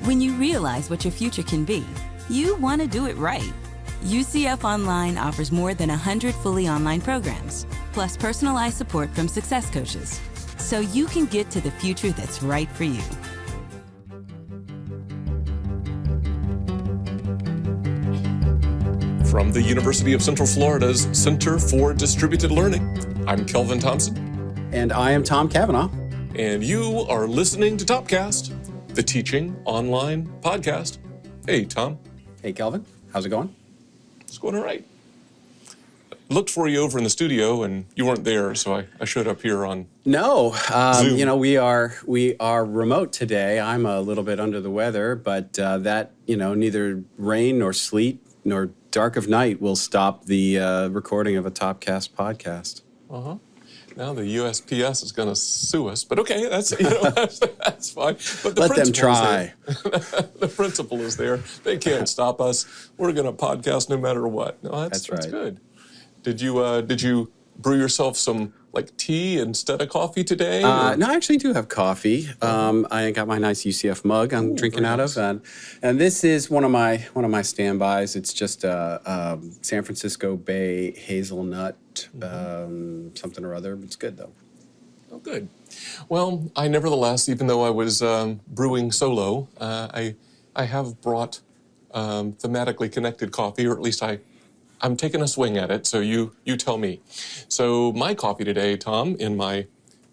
When you realize what your future can be, you want to do it right. UCF Online offers more than 100 fully online programs, plus personalized support from success coaches, so you can get to the future that's right for you. From the University of Central Florida's Center for Distributed Learning, I'm Kelvin Thompson. And I am Tom Cavanaugh. And you are listening to Topcast, the teaching online podcast. Hey, Tom. Hey, Kelvin. How's it going? It's going all right. Looked for you over in the studio, and you weren't there, so I showed up here on No, Zoom. you know, we are remote today. I'm a little bit under the weather, but that, you know, neither rain nor sleet nor dark of night will stop the recording of a Topcast podcast. Now the USPS is going to sue us, but okay, that's that's fine. But the Let them try. The principle is there. They can't stop us. We're going to podcast no matter what. No, that's right. good. Did you brew yourself some like tea instead of coffee today? No, I actually do have coffee. I got my nice UCF mug I'm drinking out of, and this is one of my standbys. It's just a San Francisco Bay hazelnut something or other. It's good though. Oh, good. Well, I nevertheless, even though I was brewing solo, I have brought thematically connected coffee, or at least I'm taking a swing at it, so you tell me. So my coffee today, Tom, in my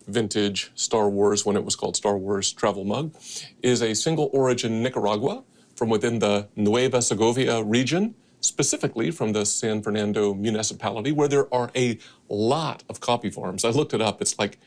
vintage Star Wars, when it was called Star Wars travel mug, is a single origin Nicaragua from within the Nueva Segovia region, specifically from the San Fernando municipality, where there are a lot of coffee farms. I looked it up. It's like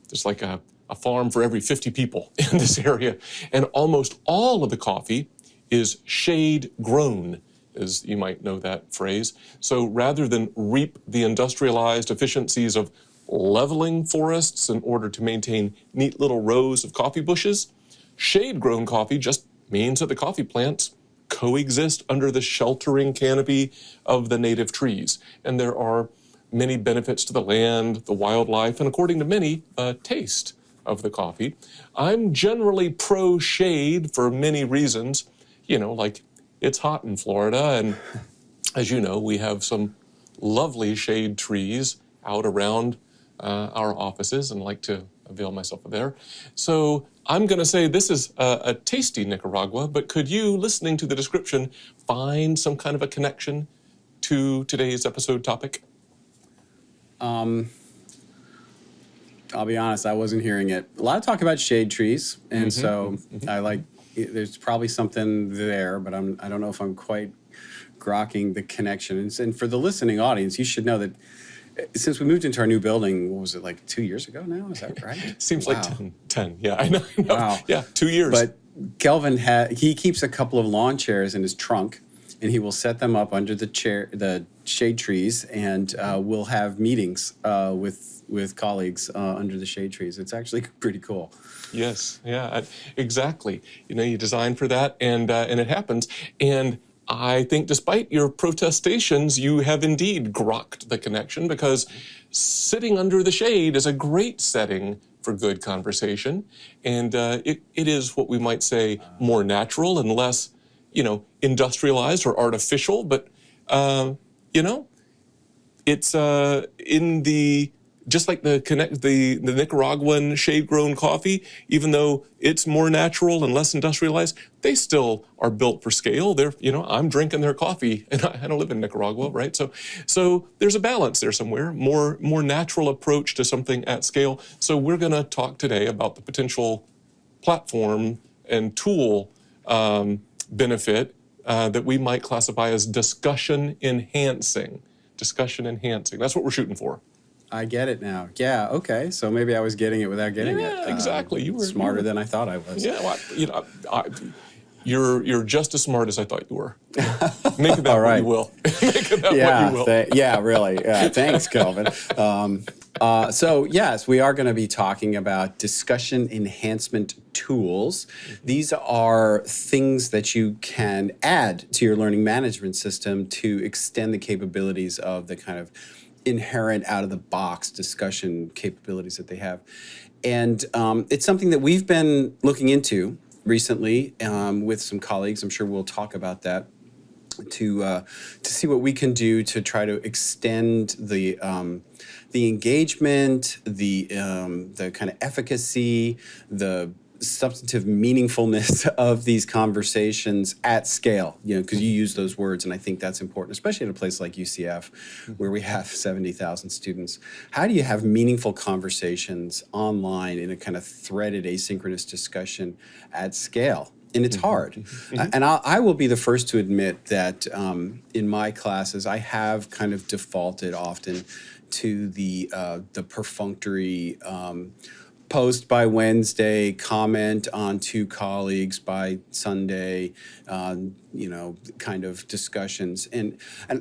there's like a farm for every 50 people in this area. And almost all of the coffee is shade grown, as you might know that phrase. So rather than reap the industrialized efficiencies of leveling forests in order to maintain neat little rows of coffee bushes, shade-grown coffee just means that the coffee plants coexist under the sheltering canopy of the native trees. And there are many benefits to the land, the wildlife, and according to many, taste of the coffee. I'm generally pro-shade for many reasons, like it's hot in Florida, and as you know, we have some lovely shade trees out around our offices, and like to avail myself of there. So I'm going to say this is a tasty Nicaragua, but could you, listening to the description, find some kind of a connection to today's episode topic? I'll be honest, I wasn't hearing it. A lot of talk about shade trees, and so there's probably something there, but I don't know if I'm quite grokking the connection. And for the listening audience, you should know that since we moved into our new building, what was it, like 2 years ago now? Is that right? Seems like 10. Yeah, I know. Wow. Yeah, 2 years. But Kelvin, he keeps a couple of lawn chairs in his trunk, and he will set them up under the shade trees, and we'll have meetings with colleagues under the shade trees. It's actually pretty cool. Yes, yeah, exactly. You design for that, and it happens. And I think despite your protestations, you have indeed grokked the connection, because sitting under the shade is a great setting for good conversation. And it is what we might say more natural and less, industrialized or artificial. But, it's in the... Just like the Nicaraguan shade-grown coffee, even though it's more natural and less industrialized, they still are built for scale. They're, I'm drinking their coffee, and I don't live in Nicaragua, right? So there's a balance there somewhere, more natural approach to something at scale. So we're going to talk today about the potential platform and tool benefit that we might classify as discussion-enhancing. Discussion-enhancing. That's what we're shooting for. I get it now. Yeah, okay. So maybe I was getting it without getting it. Yeah, exactly. You were smarter than I thought I was. Yeah, well, you're just as smart as I thought you were. Make of that what you will. Make of that what you will. Yeah, really. Thanks, Kelvin. So yes, we are going to be talking about discussion enhancement tools. These are things that you can add to your learning management system to extend the capabilities of the kind of inherent out-of-the-box discussion capabilities that they have. And it's something that we've been looking into recently with some colleagues. I'm sure we'll talk about that to see what we can do to try to extend the engagement, the kind of efficacy, the substantive meaningfulness of these conversations at scale, because you use those words, and I think that's important, especially at a place like UCF, where we have 70,000 students. How do you have meaningful conversations online in a kind of threaded asynchronous discussion at scale? And it's hard. And I will be the first to admit that in my classes, I have kind of defaulted often to the perfunctory post by Wednesday, comment on two colleagues by Sunday, kind of discussions. And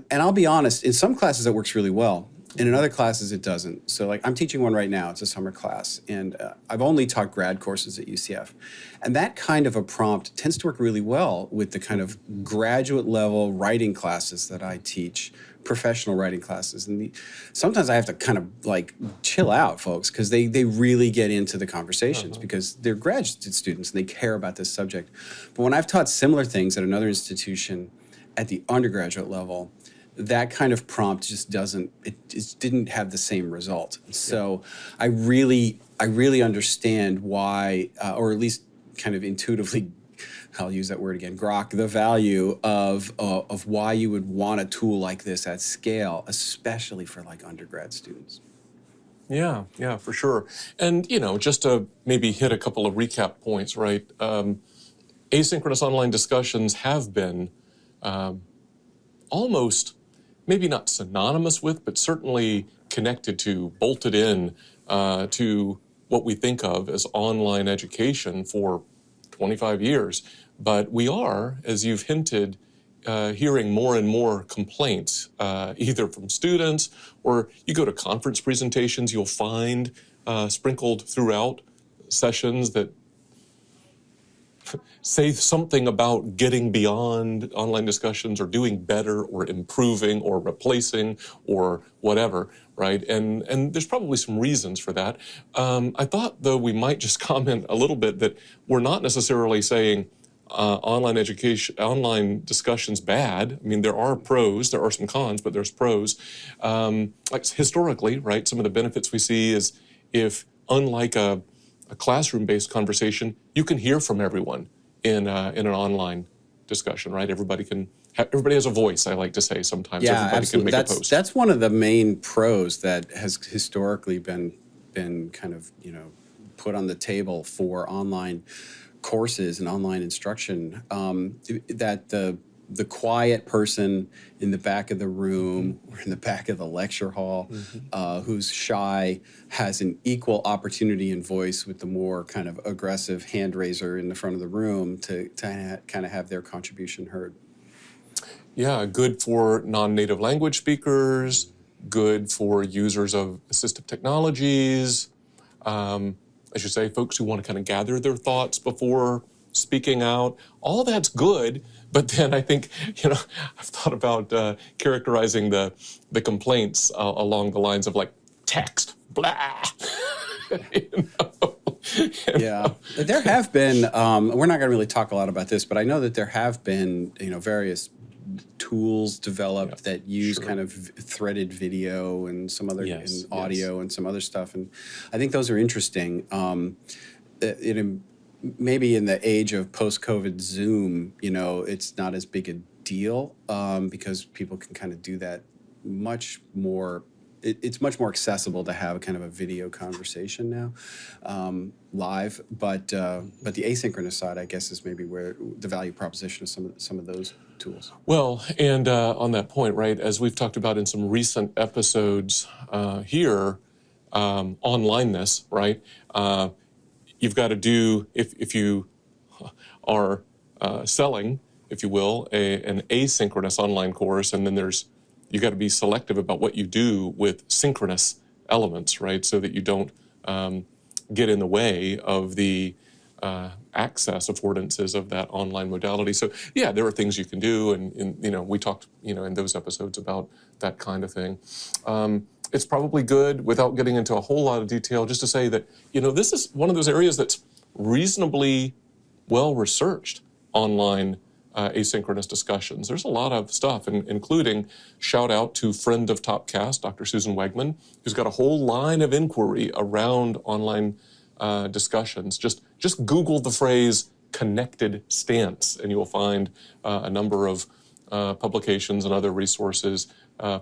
I'll be honest, in some classes it works really well. And in other classes, it doesn't. So like I'm teaching one right now, it's a summer class, and I've only taught grad courses at UCF. And that kind of a prompt tends to work really well with the kind of graduate level writing classes that I teach, professional writing classes. And sometimes I have to kind of like chill out, folks, because they really get into the conversations because they're graduate students and they care about this subject. But when I've taught similar things at another institution at the undergraduate level, that kind of prompt just didn't have the same result. So I really understand why, or at least kind of intuitively, I'll use that word again, grok the value of why you would want a tool like this at scale, especially for like undergrad students. Yeah, for sure. And, just to maybe hit a couple of recap points, right? Asynchronous online discussions have been almost, maybe not synonymous with, but certainly connected to, bolted in to what we think of as online education for 25 years. But we are, as you've hinted, hearing more and more complaints, either from students or you go to conference presentations, you'll find sprinkled throughout sessions that say something about getting beyond online discussions or doing better or improving or replacing or whatever, right? And there's probably some reasons for that. I thought, though, we might just comment a little bit that we're not necessarily saying online discussions bad. I mean, there are pros, there are some cons, but there's pros. Like historically, right, some of the benefits we see is if, unlike a classroom-based conversation, you can hear from everyone in an online discussion, right? Everybody has a voice, I like to say sometimes. Yeah, everybody absolutely. can make a post. That's one of the main pros that has historically been kind of, put on the table for online courses and online instruction, that the quiet person in the back of the room or in the back of the lecture hall who's shy has an equal opportunity and voice with the more kind of aggressive hand raiser in the front of the room to kind of have their contribution heard. Yeah, good for non-native language speakers, good for users of assistive technologies, I should say, folks who want to kind of gather their thoughts before speaking out. All that's good, but then I think, I've thought about characterizing the complaints along the lines of like text, blah. Yeah, there have been, we're not going to really talk a lot about this, but I know that there have been, various tools developed that use kind of threaded video and some other and audio and some other stuff, and I think those are interesting. Maybe in the age of post-COVID Zoom, it's not as big a deal because people can kind of do that much more. It's much more accessible to have kind of a video conversation now, live. But the asynchronous side, I guess, is maybe where the value proposition of some of those tools. Well, and on that point, right, as we've talked about in some recent episodes here, onlineness, right? You've got to do, if you are selling, if you will, an asynchronous online course, and then you got to be selective about what you do with synchronous elements, right? So that you don't get in the way of the access affordances of that online modality. So yeah, there are things you can do, and we talked, in those episodes about that kind of thing. It's probably good, without getting into a whole lot of detail, just to say that, this is one of those areas that's reasonably well-researched online asynchronous discussions. There's a lot of stuff, including shout out to friend of Topcast, Dr. Susan Wegman, who's got a whole line of inquiry around online discussions. Just Google the phrase connected stance, and you'll find a number of publications and other resources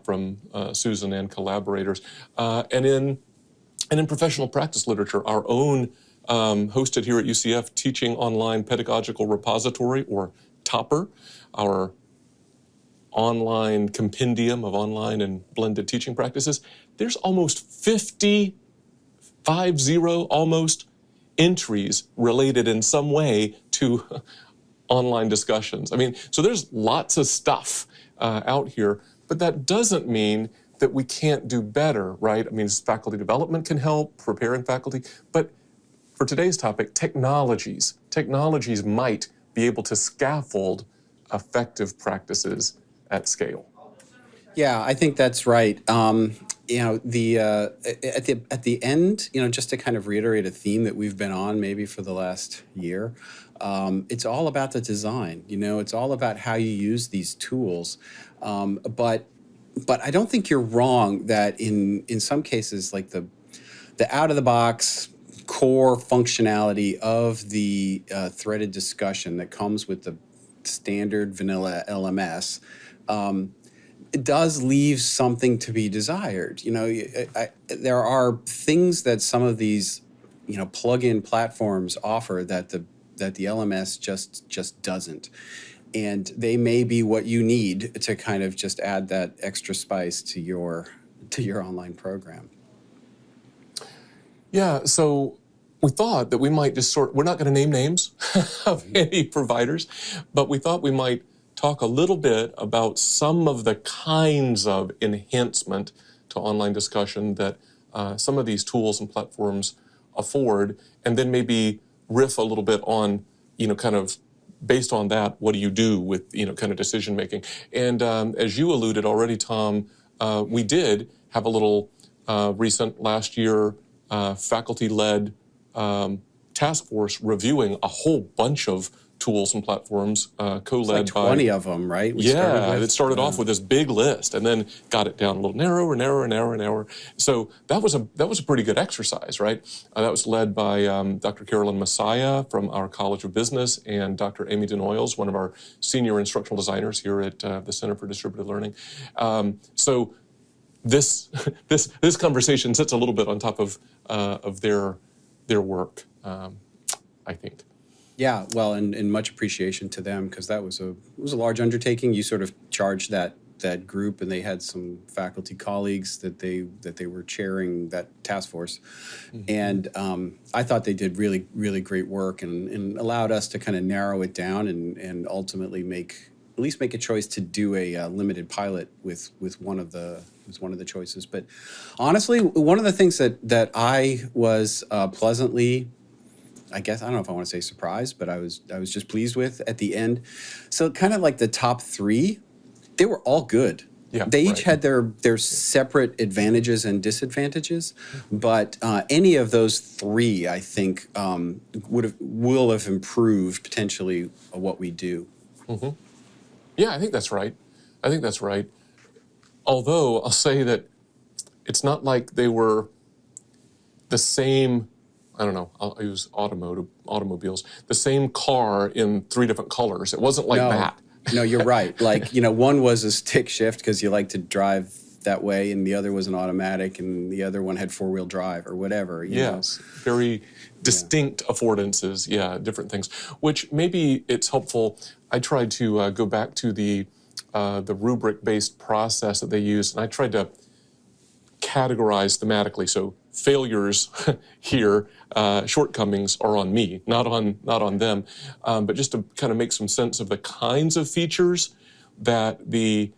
from Susan and collaborators. And in professional practice literature, our own hosted here at UCF Teaching Online Pedagogical Repository, or TOPPER, our online compendium of online and blended teaching practices. There's almost 50 almost entries related in some way to online discussions. I mean, so there's lots of stuff out here, but that doesn't mean that we can't do better, right? I mean, faculty development can help, preparing faculty, but for today's topic, technologies might be able to scaffold effective practices at scale. Yeah, I think that's right. You know, at the end, you know, just to kind of reiterate a theme that we've been on maybe for the last year, it's all about the design. You know, it's all about how you use these tools. But I don't think you're wrong that in some cases, like the out of the box core functionality of the threaded discussion that comes with the standard vanilla LMS, it does leave something to be desired. You know, there are things that some of these, you know, plug-in platforms offer that the LMS just doesn't. And they may be what you need to kind of just add that extra spice to your online program. Yeah, so we thought that we might just we're not going to name names of any providers, but we thought we might talk a little bit about some of the kinds of enhancement to online discussion that some of these tools and platforms afford, and then maybe riff a little bit on, you know, kind of based on that, what do you do with, you know, kind of decision making? And as you alluded already, Tom, we did have a little recent last year faculty-led task force reviewing a whole bunch of tools and platforms co-led It's like 20 of them, right? It started off with this big list and then got it down a little narrower. So that was a pretty good exercise, right? That was led by Dr. Carolyn Messiah from our College of Business and Dr. Amy Denoyles, one of our senior instructional designers here at the Center for Distributed Learning. So this conversation sits a little bit on top of their work, I think. Yeah, well, and much appreciation to them, because it was a large undertaking. You sort of charged that group, and they had some faculty colleagues that they were chairing that task force, and I thought they did really, really great work, and allowed us to kind of narrow it down and ultimately at least make a choice to do a limited pilot with one of the choices. But honestly, one of the things that I was pleasantly, I guess, I don't know if I want to say surprised, but I was just pleased with at the end. So kind of like the top three, they were all good. Yeah, they each had their separate advantages and disadvantages, but any of those three, I think, will have improved potentially what we do. Mm-hmm. Yeah, I think that's right. Although I'll say that it's not like they were the same. I don't know, I'll use automobiles, the same car in 3 different colors. It wasn't like that. No, you're right. Like, you know, one was a stick shift because you like to drive that way, and the other was an automatic, and the other one had 4-wheel drive or whatever. You know? Very distinct affordances, different things, which maybe it's helpful. I tried to go back to the rubric-based process that they used, and I tried to categorize thematically. So failures here, shortcomings are on me, not on them. But just to kind of make some sense of the kinds of features that the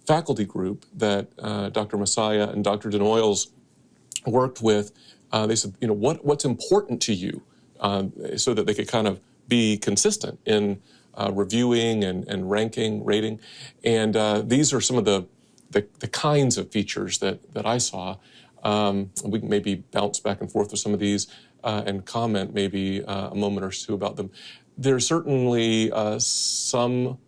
faculty group that Dr. Messiah and Dr. Denoyles worked with, they said, you know, what's important to you, so that they could kind of be consistent in reviewing and ranking, rating. And these are some of the kinds of features that I saw. We can maybe bounce back and forth with some of these. and comment maybe a moment or two about them. There's certainly some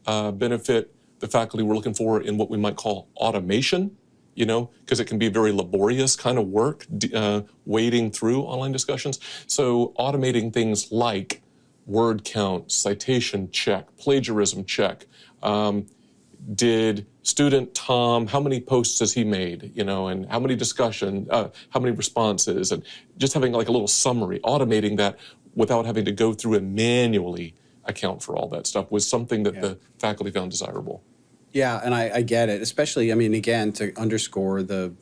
benefit the faculty were looking for in what we might call automation, because it can be very laborious kind of work, wading through online discussions. So automating things like word count, citation check, plagiarism check. Did student Tom, how many posts has he made, and how many how many responses, and just having like a little summary, automating that without having to go through and manually account for all that stuff was something that the faculty found desirable. Yeah, and I get it, especially, I mean, again, to underscore the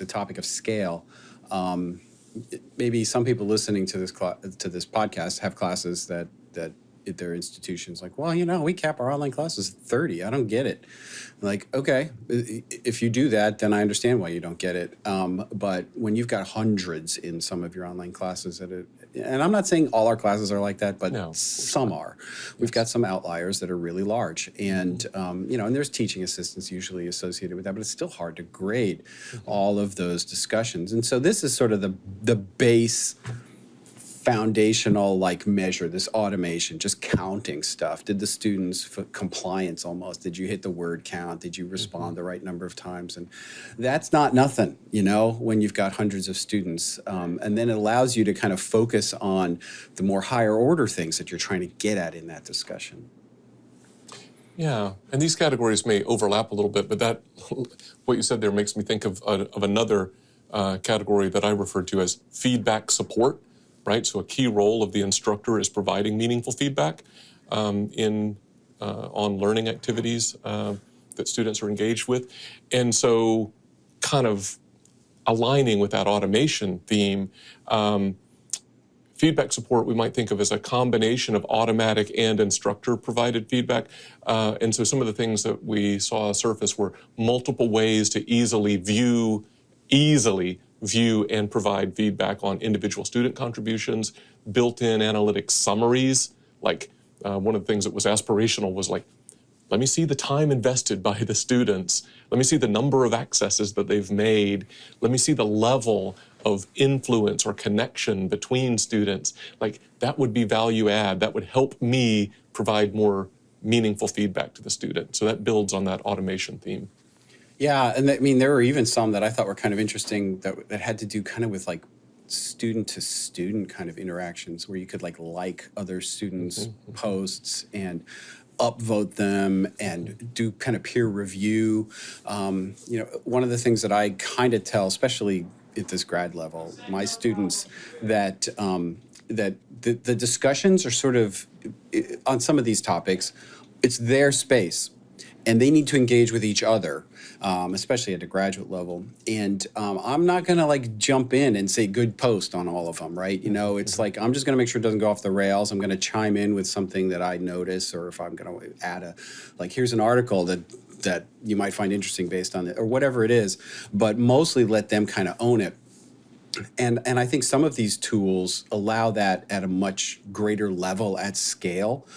topic of scale. Maybe some people listening to this podcast have classes that at their institutions like, well, we cap our online classes at 30. I don't get it. Like, okay, if you do that, then I understand why you don't get it. But when you've got hundreds in some of your online classes, and I'm not saying all our classes are like that, but some are. We've got some outliers that are really large, and and there's teaching assistants usually associated with that, but it's still hard to grade all of those discussions. And so this is sort of the base foundational measure, this automation, just counting stuff. Did the students, compliance almost, did you hit the word count? Did you respond the right number of times? And that's not nothing, when you've got hundreds of students. And then it allows you to kind of focus on the more higher order things that you're trying to get at in that discussion. Yeah, and these categories may overlap a little bit, but what you said there makes me think of another category that I refer to as feedback support. Right, so a key role of the instructor is providing meaningful feedback on learning activities that students are engaged with. And so kind of aligning with that automation theme, feedback support we might think of as a combination of automatic and instructor-provided feedback. And so some of the things that we saw surface were multiple ways to easily view and provide feedback on individual student contributions, built-in analytic summaries. Like one of the things that was aspirational was like, let me see the time invested by the students. Let me see the number of accesses that they've made. Let me see the level of influence or connection between students. Like that would be value add. That would help me provide more meaningful feedback to the student. So that builds on that automation theme. Yeah, and there were even some that I thought were kind of interesting that had to do kind of with student to student kind of interactions where you could like other students' posts and upvote them and do kind of peer review. One of the things that I kind of tell, especially at this grad level, my students that the discussions are sort of on some of these topics, it's their space. And they need to engage with each other, especially at a graduate level. And I'm not going to jump in and say good post on all of them, right? It's I'm just going to make sure it doesn't go off the rails. I'm going to chime in with something that I notice, or if I'm going to add here's an article that you might find interesting based on it, or whatever it is. But mostly let them kind of own it. And I think some of these tools allow that at a much greater level at scale,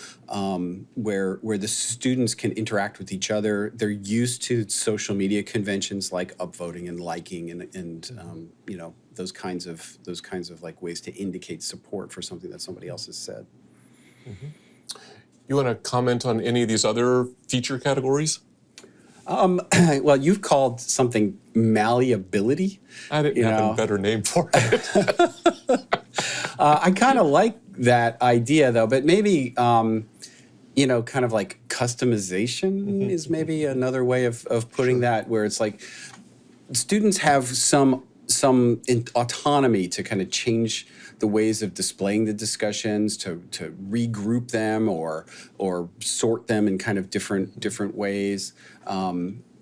where the students can interact with each other. They're used to social media conventions like upvoting and liking and those kinds of ways to indicate support for something that somebody else has said. Mm-hmm. You want to comment on any of these other feature categories? Well, you've called something malleability. I didn't have a better name for it. I kind of like that idea, though, but maybe, kind of customization is maybe another way of putting that, where it's students have some autonomy to kind of change the ways of displaying the discussions, to regroup them or sort them in kind of different ways.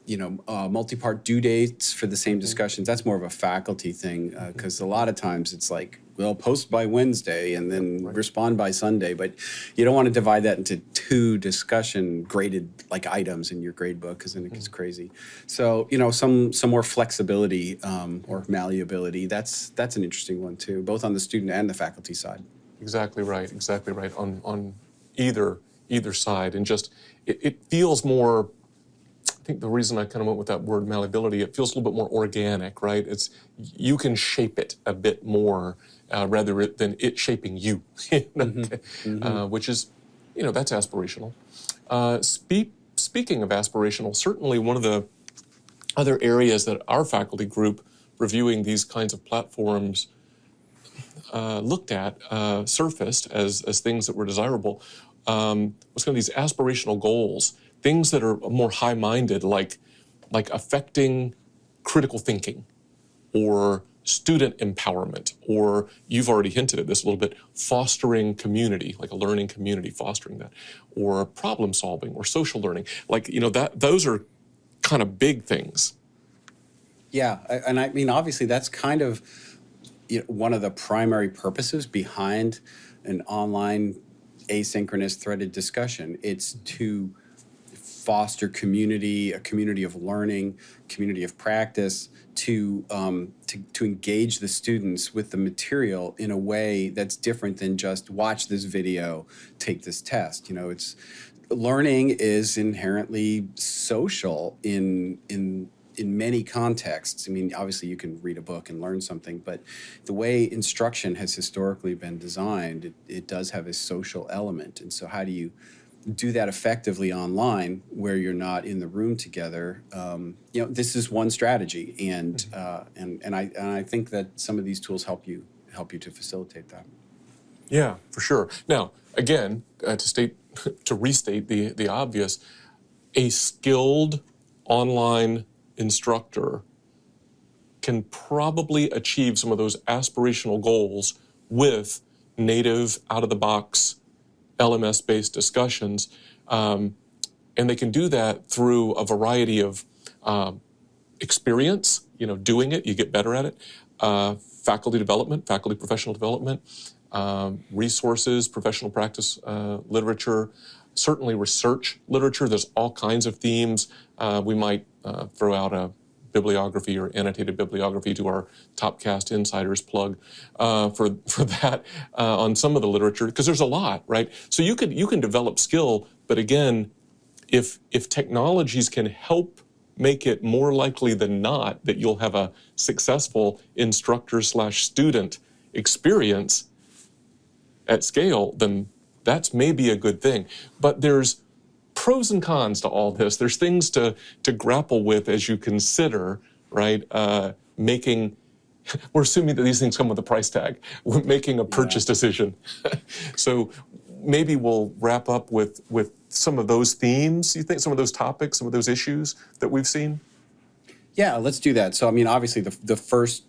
Multi-part due dates for the same discussions. That's more of a faculty thing, because a lot of times it's post by Wednesday and then respond by Sunday. But you don't want to divide that into two discussion graded items in your grade book, because then it gets crazy. So some more flexibility or malleability. That's an interesting one too, both on the student and the faculty side. Exactly right. On either side, and just it feels more think the reason I kind of went with that word malleability, it feels a little bit more organic, right? You can shape it a bit more rather than it shaping you, which is, that's aspirational. Speaking of aspirational, certainly one of the other areas that our faculty group reviewing these kinds of platforms looked at, surfaced as things that were desirable, was kind of these aspirational goals, things that are more high-minded, like affecting critical thinking, or student empowerment, or you've already hinted at this a little bit, fostering community, like a learning community, fostering that, or problem solving, or social learning. Like, those are kind of big things. Yeah, and I mean, obviously, that's kind of one of the primary purposes behind an online asynchronous threaded discussion. It's to foster community, a community of learning, community of practice, to engage the students with the material in a way that's different than just watch this video, take this test. It's learning is inherently social in many contexts. I mean, obviously you can read a book and learn something, but the way instruction has historically been designed, it does have a social element. And so how do you do that effectively online where you're not in the room together? This is one strategy, and I think that some of these tools help you to facilitate that. Yeah, for sure. Now, again, to restate the obvious, a skilled online instructor can probably achieve some of those aspirational goals with native, out-of-the-box, LMS-based discussions, and they can do that through a variety of experience, doing it, you get better at it, faculty development, faculty professional development, resources, professional practice literature, certainly research literature. There's all kinds of themes. We might throw out a bibliography or annotated bibliography to our Topcast Insiders plug for that on some of the literature, because there's a lot, right? So you can develop skill, but again, if technologies can help make it more likely than not that you'll have a successful instructor/student experience at scale, then that's maybe a good thing. But there's pros and cons to all this. There's things to grapple with as you consider, right? We're assuming that these things come with a price tag. We're making a purchase decision. So maybe we'll wrap up with some of those themes, you think, some of those topics, some of those issues that we've seen? Yeah, let's do that. So, I mean, obviously the first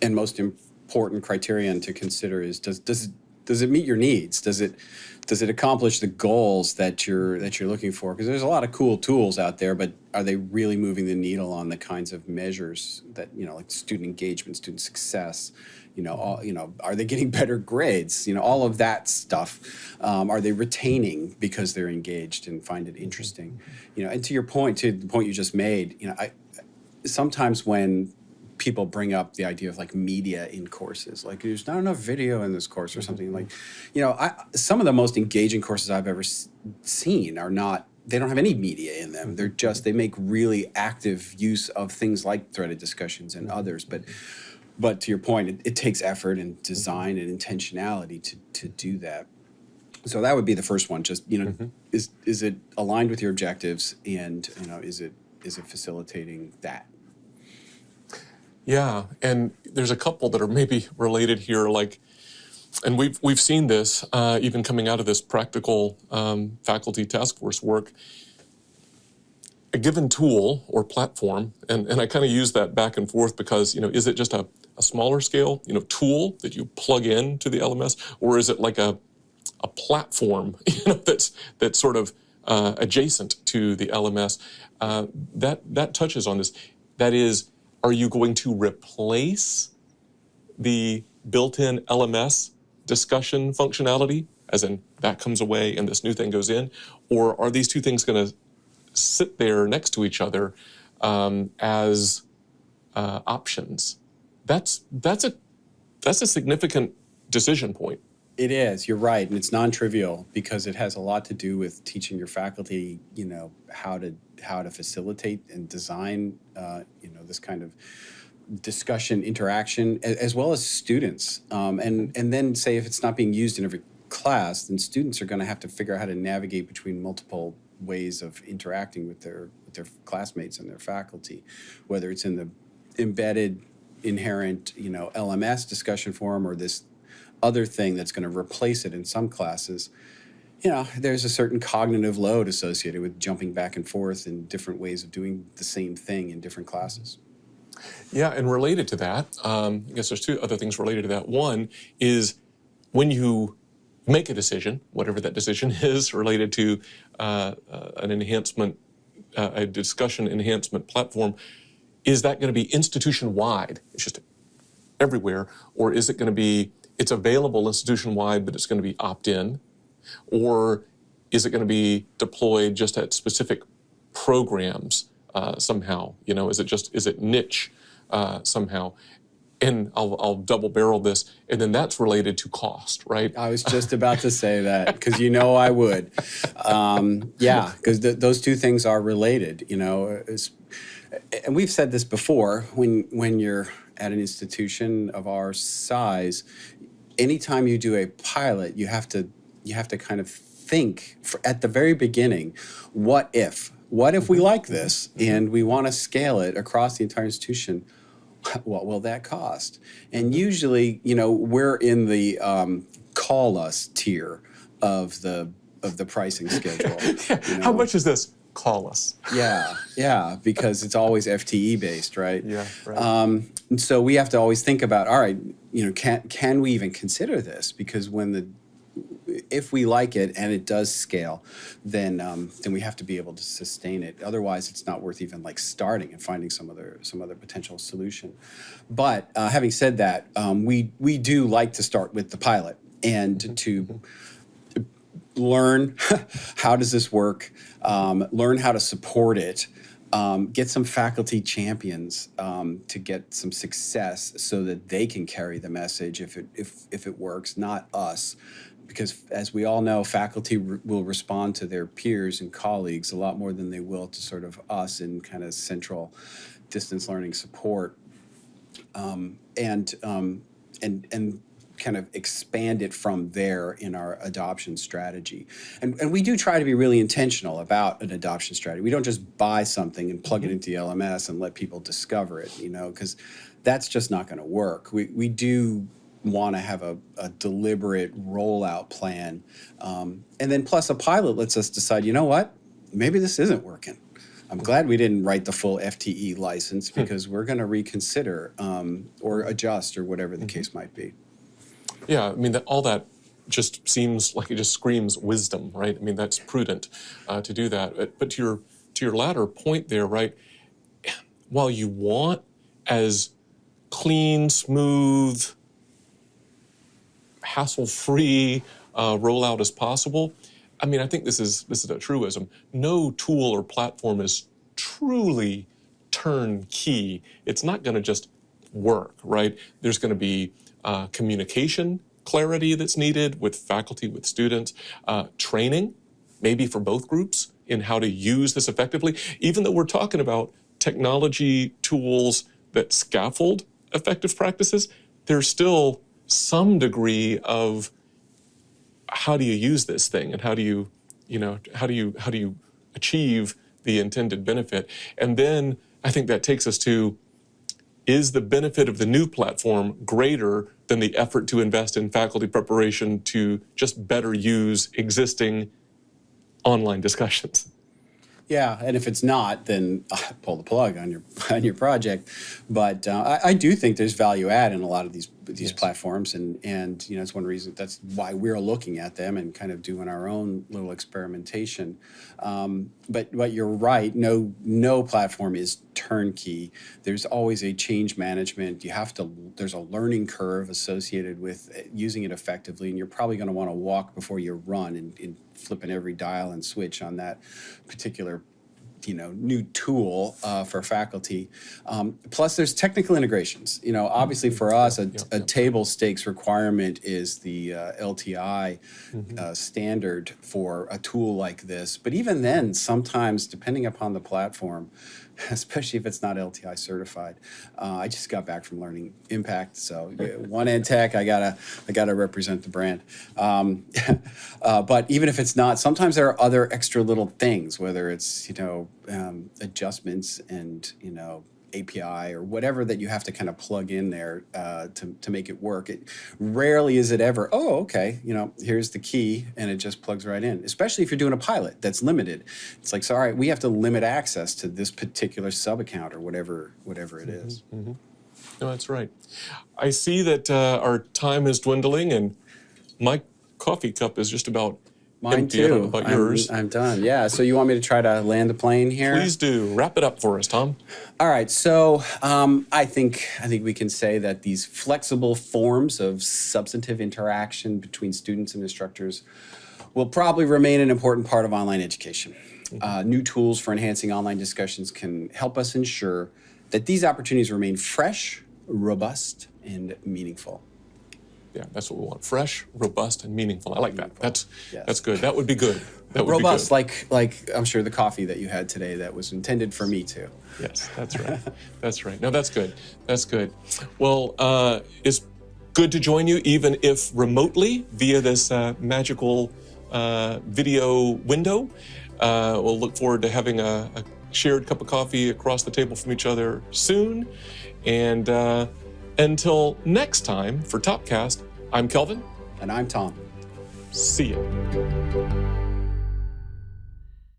and most important criterion to consider is does it meet your needs? Does it accomplish the goals that you're looking for? Because there's a lot of cool tools out there, but are they really moving the needle on the kinds of measures that, like student engagement, student success, are they getting better grades? All of that stuff. Are they retaining because they're engaged and find it interesting? And to the point you just made, sometimes when people bring up the idea of like media in courses, like there's not enough video in this course or something, like, some of the most engaging courses I've ever seen they don't have any media in them. They make really active use of things like threaded discussions and others. But to your point, it takes effort and design and intentionality to do that. So that would be the first one. Just, is it aligned with your objectives, and, is it facilitating that? Yeah, and there's a couple that are maybe related here, and we've seen this even coming out of this practical faculty task force work. A given tool or platform, and I kind of use that back and forth because, is it just a smaller scale, tool that you plug in to the LMS, or is it like a platform, that's sort of adjacent to the LMS? That touches on this. That is, are you going to replace the built-in LMS discussion functionality, as in that comes away and this new thing goes in, or are these two things going to sit there next to each other as options? That's a significant decision point. It is. You're right, and it's non-trivial because it has a lot to do with teaching your faculty, how to facilitate and design, this kind of discussion interaction, as well as students. And then say if it's not being used in every class, then students are going to have to figure out how to navigate between multiple ways of interacting with their classmates and their faculty, whether it's in the embedded, inherent, LMS discussion forum or this other thing that's going to replace it in some classes. There's a certain cognitive load associated with jumping back and forth in different ways of doing the same thing in different classes. Yeah, and related to that, I guess there's two other things related to that. One is when you make a decision, whatever that decision is related to an enhancement, a discussion enhancement platform, is that going to be institution-wide? It's just everywhere, or is it going to be, it's available institution-wide, but it's going to be opt-in? Or is it going to be deployed just at specific programs somehow? Is it niche somehow? And I'll double barrel this, and then that's related to cost, right? I was just about to say that because I would. Because those two things are related. And we've said this before. When you're at an institution of our size, anytime you do a pilot, you have to kind of think at the very beginning, what if? What if we like this and we want to scale it across the entire institution? What will that cost? And usually, we're in the call us tier of the pricing schedule. How much is this? Call us. Yeah, because it's always FTE based, right? Yeah, right. And so we have to always think about, all right, can we even consider this? Because if we like it and it does scale, then we have to be able to sustain it. Otherwise, it's not worth even starting and finding some other potential solution. But having said that, we do like to start with the pilot and to learn how does this work, learn how to support it, get some faculty champions to get some success so that they can carry the message if it works, not us. Because as we all know, faculty will respond to their peers and colleagues a lot more than they will to sort of us in kind of central distance learning support, and kind of expand it from there in our adoption strategy. And we do try to be really intentional about an adoption strategy. We don't just buy something and plug it into the LMS and let people discover it, because that's just not going to work. We do want to have a deliberate rollout plan. And then plus a pilot lets us decide, what, maybe this isn't working. I'm glad we didn't write the full FTE license because we're going to reconsider or adjust or whatever the case might be. Yeah, all that just seems like it just screams wisdom, right? That's prudent to do that. But to your latter point there, right, while you want as clean, smooth, hassle-free rollout as possible, I think this is a truism. No tool or platform is truly turnkey. It's not going to just work, right? There's going to be communication clarity that's needed with faculty, with students, training, maybe for both groups in how to use this effectively. Even though we're talking about technology tools that scaffold effective practices, there's still some degree of how do you use this thing and how do you achieve the intended benefit. And then I think that takes us to, is the benefit of the new platform greater than the effort to invest in faculty preparation to just better use existing online discussions? Yeah, and if it's not, then pull the plug on your project. But I do think there's value add in a lot of these yes. platforms, and it's one reason that's why we're looking at them and kind of doing our own little experimentation. But you're right, no platform is turnkey. There's always a change management. There's a learning curve associated with using it effectively, and you're probably going to want to walk before you run and flipping every dial and switch on that particular new tool for faculty. Plus, there's technical integrations. Obviously for us, a table stakes requirement is the LTI standard for a tool like this. But even then, sometimes, depending upon the platform, especially if it's not LTI certified. I just got back from learning Impact, so one ed tech, I gotta represent the brand. But even if it's not, sometimes there are other extra little things, whether it's adjustments and API or whatever that you have to kind of plug in there to make it work. Rarely is it ever, oh, okay, here's the key and it just plugs right in, especially if you're doing a pilot that's limited. It's like, so, all right, we have to limit access to this particular sub-account or whatever it is. Mm-hmm. No, that's right. I see that our time is dwindling and my coffee cup is just about Mine empty. too. I don't know about yours. I'm done. Yeah. So you want me to try to land the plane here? Please do. Wrap it up for us, Tom. All right. So I think we can say that these flexible forms of substantive interaction between students and instructors will probably remain an important part of online education. New tools for enhancing online discussions can help us ensure that these opportunities remain fresh, robust, and meaningful. Yeah, that's what we want. Fresh, robust, and meaningful. I like that. That's Yes. good. That would be good. That would Robust, be good. like I'm sure the coffee that you had today that was intended for me too. Yes, that's right. That's right. No, that's good. That's good. Well, it's good to join you, even if remotely via this magical video window. We'll look forward to having a shared cup of coffee across the table from each other soon. And until next time for Topcast, I'm Kelvin. And I'm Tom. See ya.